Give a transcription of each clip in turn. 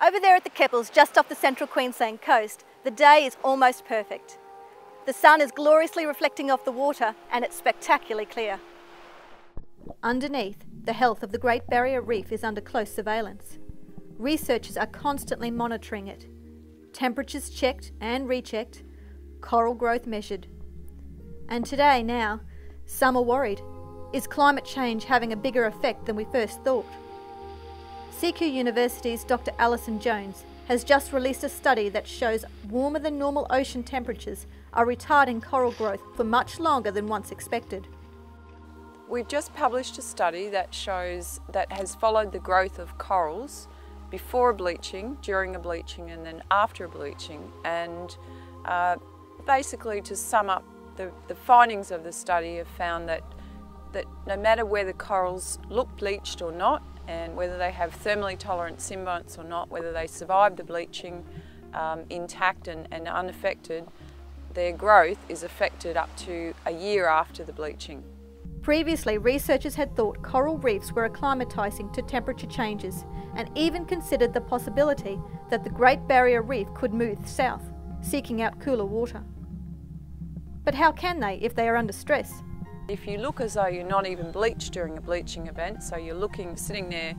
Over there at the Keppels, just off the Central Queensland coast, the day is almost perfect. The sun is gloriously reflecting off the water and it's spectacularly clear. Underneath, the health of the Great Barrier Reef is under close surveillance. Researchers are constantly monitoring it. Temperatures checked and rechecked, coral growth measured. And today now, some are worried. Is climate change having a bigger effect than we first thought? CQUniversity's Dr. Alison Jones has just released a study that shows warmer than normal ocean temperatures are retarding coral growth for much longer than once expected. We've just published a study that has followed the growth of corals before a bleaching, during a bleaching and then after a bleaching, and basically to sum up the findings of the study have found that no matter whether corals look bleached or not, and whether they have thermally tolerant symbionts or not, whether they survive the bleaching intact and unaffected, their growth is affected up to a year after the bleaching. Previously, researchers had thought coral reefs were acclimatising to temperature changes and even considered the possibility that the Great Barrier Reef could move south, seeking out cooler water. But how can they if they are under stress? If you look as though you're not even bleached during a bleaching event, so you're sitting there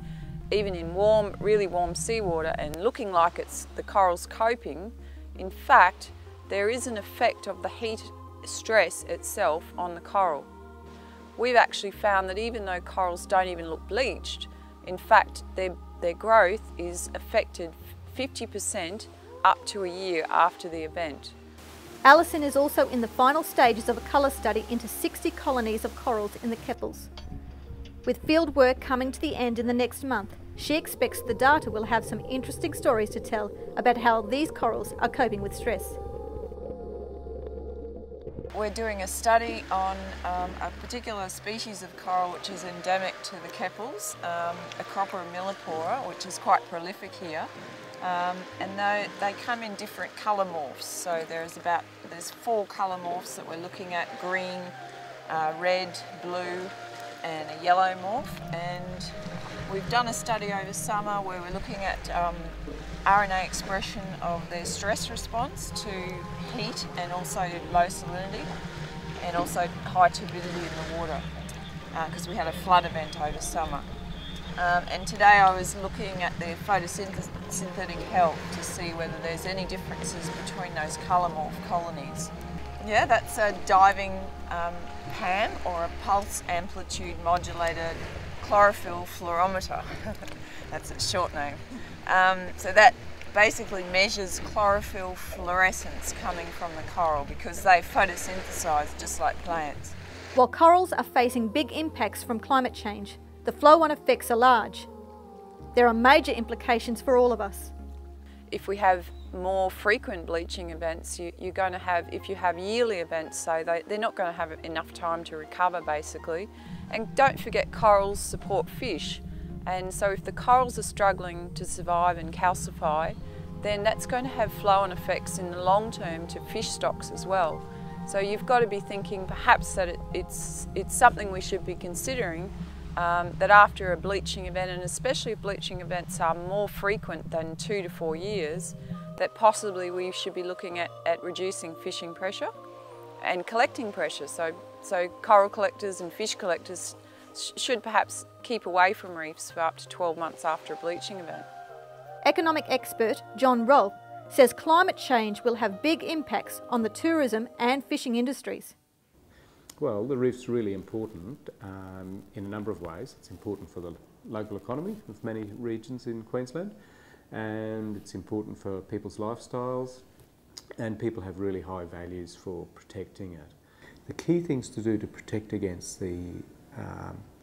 even in warm, really warm seawater and looking like the coral's coping, in fact, there is an effect of the heat stress itself on the coral. We've actually found that even though corals don't even look bleached, in fact, their growth is affected 50% up to a year after the event. Alison is also in the final stages of a colour study into 60 colonies of corals in the Keppels. With field work coming to the end in the next month, she expects the data will have some interesting stories to tell about how these corals are coping with stress. We're doing a study on a particular species of coral which is endemic to the Keppels, Acropora millipora, which is quite prolific here. And they come in different colour morphs. So there's 4 colour morphs that we're looking at: green, red, blue and a yellow morph. And we've done a study over summer where we're looking at RNA expression of their stress response to heat and also low salinity and also high turbidity in the water, because we had a flood event over summer. And today I was looking at their photosynthetic health to see whether there's any differences between those colour morph colonies. Yeah, that's a diving PAM, or a pulse amplitude modulated chlorophyll fluorometer. That's its short name. So that basically measures chlorophyll fluorescence coming from the coral because they photosynthesize just like plants. While corals are facing big impacts from climate change, the flow-on effects are large. There are major implications for all of us. If we have more frequent bleaching events, you're going to have, if you have yearly events, so they're not going to have enough time to recover basically. And don't forget, corals support fish. And so if the corals are struggling to survive and calcify, then that's going to have flow-on effects in the long term to fish stocks as well. So you've got to be thinking perhaps that it's something we should be considering, that after a bleaching event, and especially if bleaching events are more frequent than 2 to 4 years, that possibly we should be looking at reducing fishing pressure and collecting pressure. So coral collectors and fish collectors should perhaps keep away from reefs for up to 12 months after a bleaching event. Economic expert John Rolfe says climate change will have big impacts on the tourism and fishing industries. Well, the reef's really important in a number of ways. It's important for the local economy of many regions in Queensland, and it's important for people's lifestyles, and people have really high values for protecting it. The key things to do to protect against the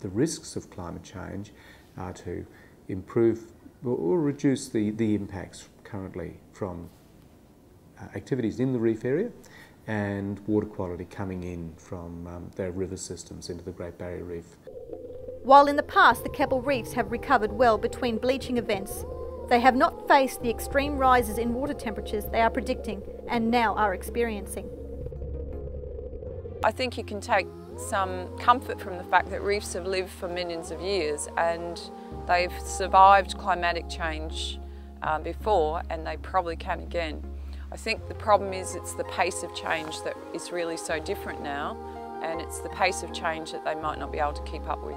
risks of climate change are to improve or reduce the impacts currently from activities in the reef area and water quality coming in from their river systems into the Great Barrier Reef. While in the past the Keppel reefs have recovered well between bleaching events, they have not faced the extreme rises in water temperatures they are predicting and now are experiencing. I think you can take some comfort from the fact that reefs have lived for millions of years and they've survived climatic change before, and they probably can again. I think the problem is it's the pace of change that is really so different now, and it's the pace of change that they might not be able to keep up with.